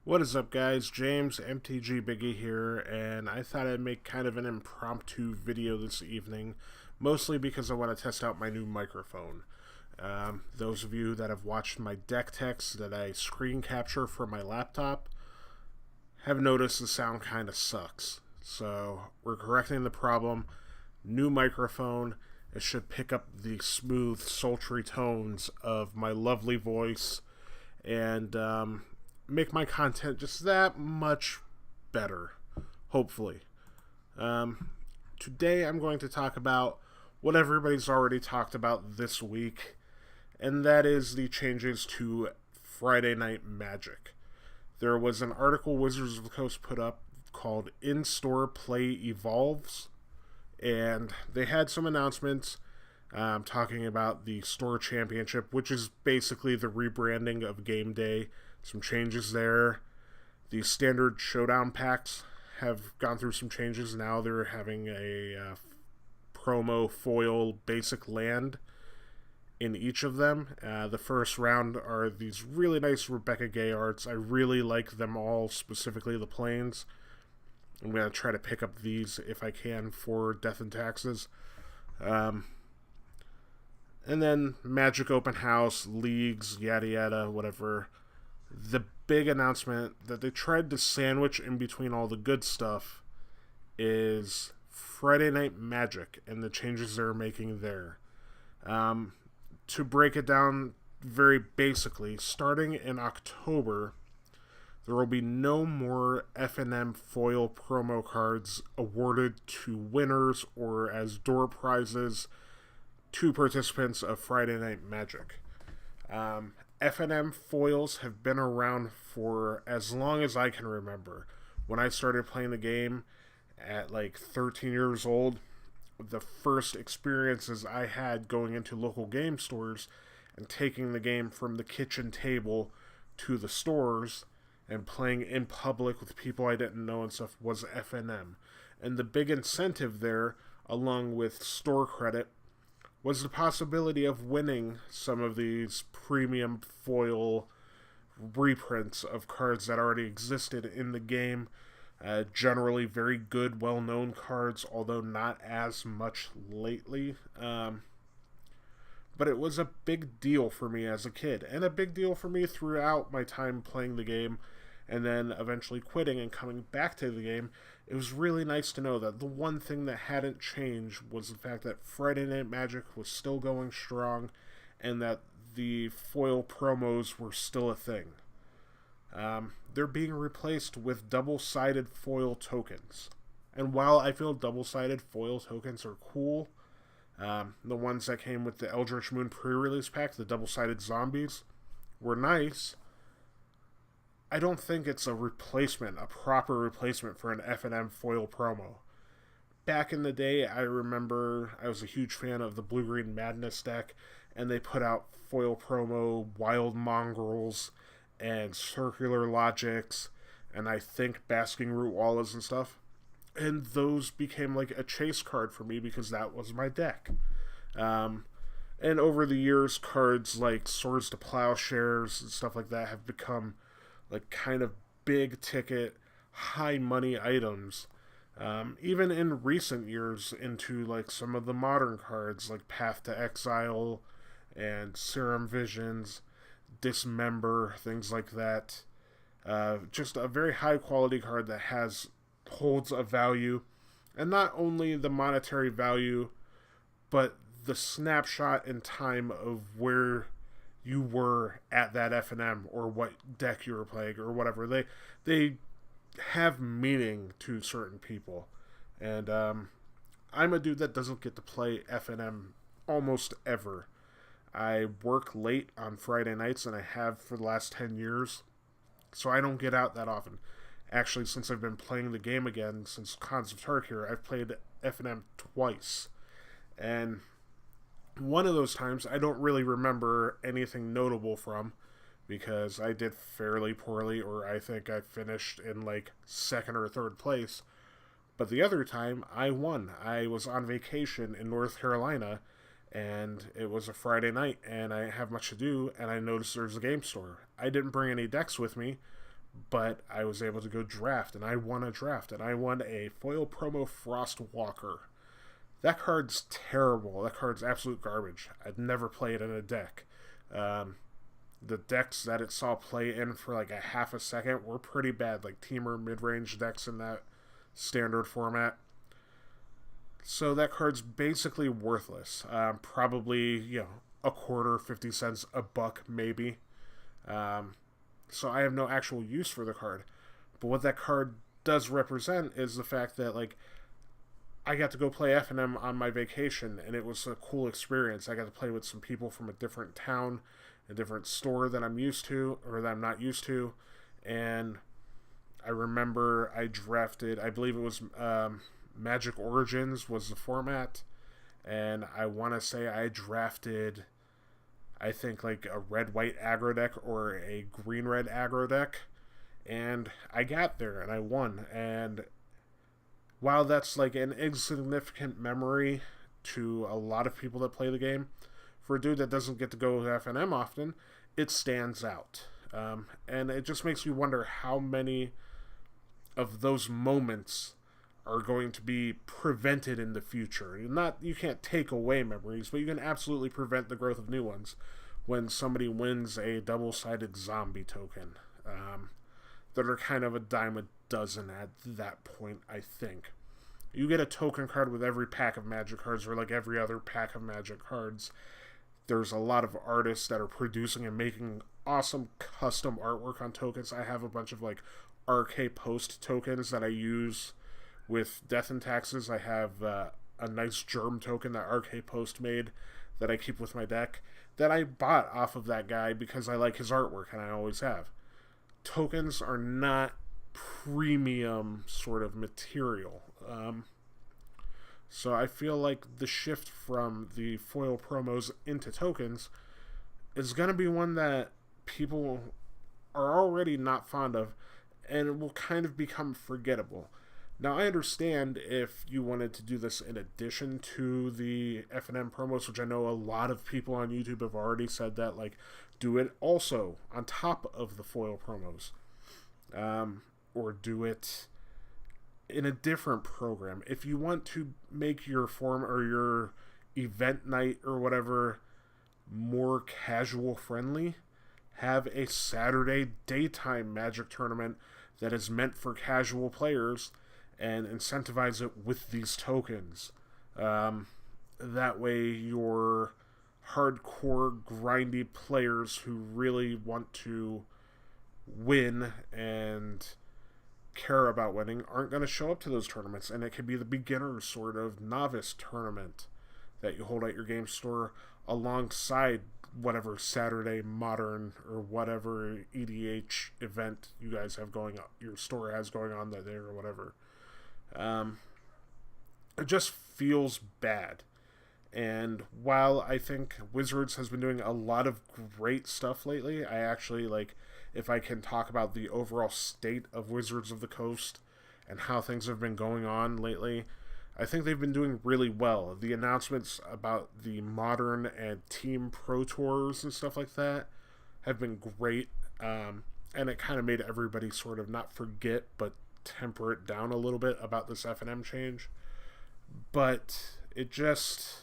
What is up, guys? James MTG Biggie here, and I thought I'd make kind of an impromptu video this evening, mostly because I want to test out my new microphone. Those of you that have watched my deck text that I screen capture from my laptop have noticed the sound kind of sucks. So we're correcting the problem. New microphone. It should pick up the smooth, sultry tones of my lovely voice and make my content just that much better, hopefully. Today I'm going to talk about what everybody's already talked about this week, and that is the changes to Friday Night Magic. There was an article Wizards of the Coast put up called In-Store Play Evolves, and they had some announcements talking about the Store Championship, which is basically the rebranding of Game Day. Some changes there. The standard showdown packs have gone through some changes. Now they're having a promo foil basic land in each of them. The first round are these really nice Rebecca Gay arts. I really like them all, specifically the planes. I'm going to try to pick up these if I can for Death and Taxes. And then Magic Open House, leagues, yada yada, whatever. The big announcement that they tried to sandwich in between all the good stuff is Friday Night Magic and the changes they're making there. To break it down very basically, starting in October, there will be no more FNM foil promo cards awarded to winners or as door prizes to participants of Friday Night Magic. FNM foils have been around for as long as I can remember. When I started playing the game at like 13 years old, the first experiences I had going into local game stores and taking the game from the kitchen table to the stores and playing in public with people I didn't know and stuff was FNM. And the big incentive there, along with store credit, was the possibility of winning some of these premium foil reprints of cards that already existed in the game. Generally very good, well-known cards, although not as much lately. But it was a big deal for me as a kid, and a big deal for me throughout my time playing the game, and then eventually quitting and coming back to the game. It was really nice to know that the one thing that hadn't changed was the fact that Friday Night Magic was still going strong and that the foil promos were still a thing. They're being replaced with double-sided foil tokens. And while I feel double-sided foil tokens are cool, the ones that came with the Eldritch Moon pre-release pack, the double-sided zombies, were nice. I don't think it's a proper replacement for an FNM foil promo. Back in the day, I remember I was a huge fan of the Blue-Green Madness deck, and they put out foil promo Wild Mongrels and Circular Logics, and I think Basking Root Wallas and stuff. And those became like a chase card for me because that was my deck. And over the years, cards like Swords to Plowshares and stuff like that have become like kind of big ticket, high money items. Even in recent years into like some of the modern cards like Path to Exile and Serum Visions, Dismember, things like that. Just a very high quality card that holds a value, and not only the monetary value, but the snapshot in time of where you were at that FNM or what deck you were playing or whatever. They have meaning to certain people. And I'm a dude that doesn't get to play FNM almost ever. I work late on Friday nights, and I have for the last 10 years, so I don't get out that often. Actually, since I've been playing the game again, since Cons of Tarkir, I've played FNM twice. And one of those times I don't really remember anything notable from because I did fairly poorly, or I think I finished in like second or third place. But the other time I won. I was on vacation in North Carolina, and it was a Friday night and I didn't have much to do, and I noticed there's a game store. I didn't bring any decks with me, but I was able to go draft, and I won a draft, and I won a foil promo Frost Walker. That card's terrible. That card's absolute garbage. I'd never play it in a deck. The decks that it saw play in for like a half a second were pretty bad, like teamer mid-range decks in that standard format. So that card's basically worthless. Probably, a quarter, 50 cents, a buck, maybe. So I have no actual use for the card. But what that card does represent is the fact that, like, I got to go play FNM on my vacation, and it was a cool experience. I got to play with some people from a different town, a different store that I'm used to, or that I'm not used to. And I remember I drafted, I believe it was Magic Origins was the format, and I want to say I drafted, I think, like a red-white aggro deck or a green-red aggro deck, and I got there, and I won. And while that's like an insignificant memory to a lot of people that play the game, for a dude that doesn't get to go with FNM often, it stands out. And it just makes you wonder how many of those moments are going to be prevented in the future. You can't take away memories, but you can absolutely prevent the growth of new ones when somebody wins a double-sided zombie token. That are kind of a dime a dozen at that point, I think. You get a token card with every pack of Magic cards, or like every other pack of Magic cards. There's a lot of artists that are producing and making awesome custom artwork on tokens. I have a bunch of like RK Post tokens that I use with Death and Taxes. I have a nice germ token that RK Post made that I keep with my deck that I bought off of that guy because I like his artwork, and I always have. Tokens are not premium sort of material. So I feel like the shift from the foil promos into tokens is going to be one that people are already not fond of, and it will kind of become forgettable. Now, I understand if you wanted to do this in addition to the FNM promos, which I know a lot of people on YouTube have already said that, like, do it also on top of the foil promos. Or do it in a different program. If you want to make your form or your event night or whatever more casual friendly, have a Saturday daytime Magic tournament that is meant for casual players and incentivize it with these tokens. That way your hardcore grindy players who really want to win and care about winning aren't going to show up to those tournaments, and it could be the beginner sort of novice tournament that you hold at your game store alongside whatever Saturday Modern or whatever EDH event you guys have going on, your store has going on that day or whatever. It just feels bad. And while I think Wizards has been doing a lot of great stuff lately, I actually, like, if I can talk about the overall state of Wizards of the Coast and how things have been going on lately, I think they've been doing really well. The announcements about the Modern and Team Pro Tours and stuff like that have been great. And it kind of made everybody sort of not forget, but temper it down a little bit about this FNM change. But it just...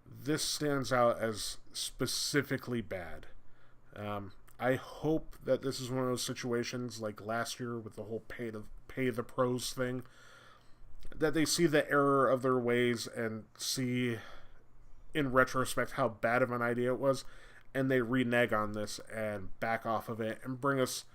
this stands out as specifically bad. I hope that this is one of those situations like last year with the whole pay the pros thing, that they see the error of their ways and see in retrospect how bad of an idea it was, and they renege on this and back off of it and bring us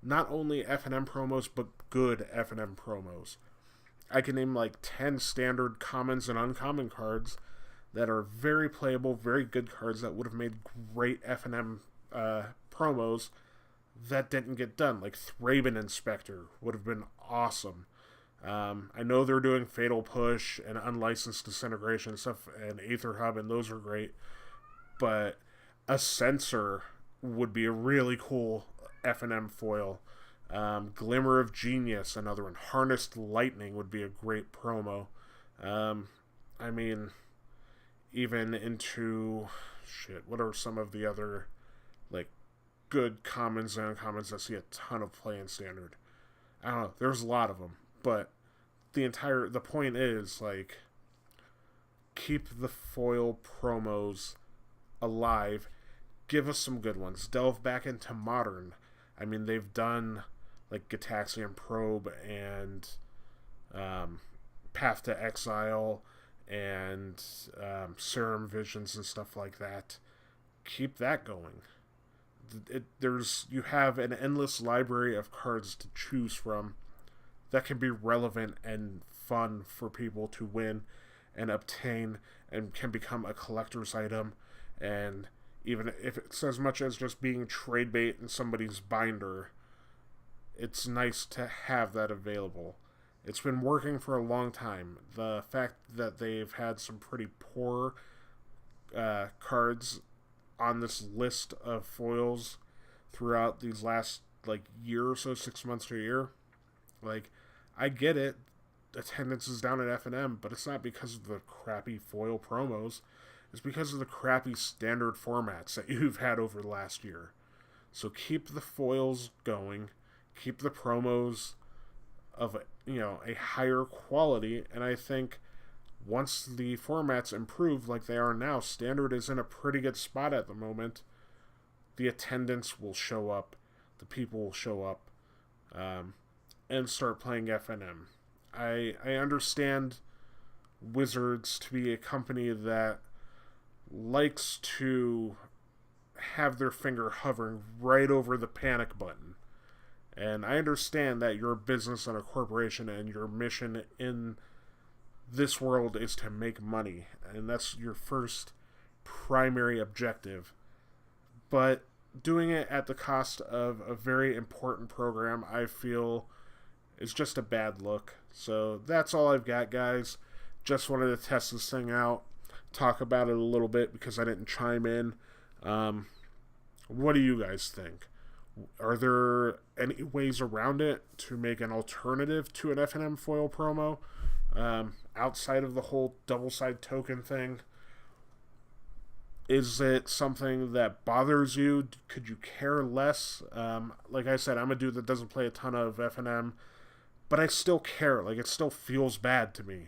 not only FNM promos but good FNM promos. I can name like 10 standard commons and uncommon cards that are very playable, very good cards that would have made great FNM promos that didn't get done. Like Thraben Inspector would have been awesome. I know they're doing Fatal Push and Unlicensed Disintegration and stuff and Aether Hub, and those are great. But a Censor would be a really cool FNM foil. Glimmer of Genius, another one. Harnessed Lightning would be a great promo. I mean... even into what are some of the other like good commons and uncommons that see a ton of play in standard. I don't know. There's a lot of them, but the point is, like, keep the foil promos alive. Give us some good ones. Delve back into modern. I mean, they've done like Gitaxian Probe and Path to Exile and Serum Visions and stuff like that. Keep that going. You have an endless library of cards to choose from that can be relevant and fun for people to win and obtain, and can become a collector's item, and even if it's as much as just being trade bait in somebody's binder, it's nice to have that available. It's been working for a long time. The fact that they've had some pretty poor cards on this list of foils throughout these last like year or so, 6 months to a year, like, I get it. Attendance is down at FNM, but it's not because of the crappy foil promos. It's because of the crappy standard formats that you've had over the last year. So keep the foils going, keep the promos of a higher quality, and I think once the formats improve like they are now, standard is in a pretty good spot at the moment. The attendance will show up, the people will show up, and start playing FNM. I understand Wizards to be a company that likes to have their finger hovering right over the panic button. And I understand that you're a business and a corporation, and your mission in this world is to make money. And that's your first primary objective. But doing it at the cost of a very important program, I feel, is just a bad look. So that's all I've got, guys. Just wanted to test this thing out, talk about it a little bit because I didn't chime in. What do you guys think? Are there any ways around it to make an alternative to an FNM foil promo outside of the whole double-side token thing? Is it something that bothers you? Could you care less? Like I said, I'm a dude that doesn't play a ton of FNM, but I still care. Like, it still feels bad to me.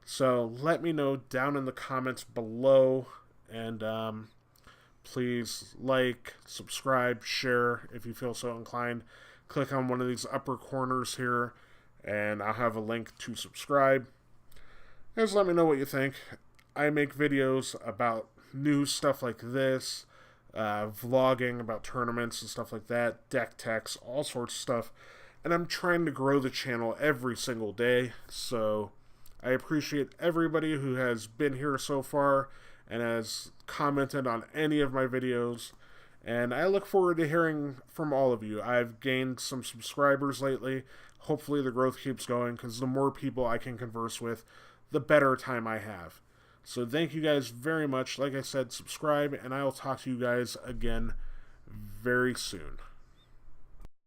So let me know down in the comments below, and please like, subscribe, share if you feel so inclined. Click on one of these upper corners here, and I'll have a link to subscribe. Just let me know what you think. I make videos about new stuff like this, vlogging about tournaments and stuff like that, deck techs, all sorts of stuff. And I'm trying to grow the channel every single day, so I appreciate everybody who has been here so far and has commented on any of my videos, and I look forward to hearing from all of you. I've gained some subscribers lately. Hopefully the growth keeps going, because the more people I can converse with, the better time I have. So thank you guys very much. Like I said, subscribe, and I will talk to you guys again very soon.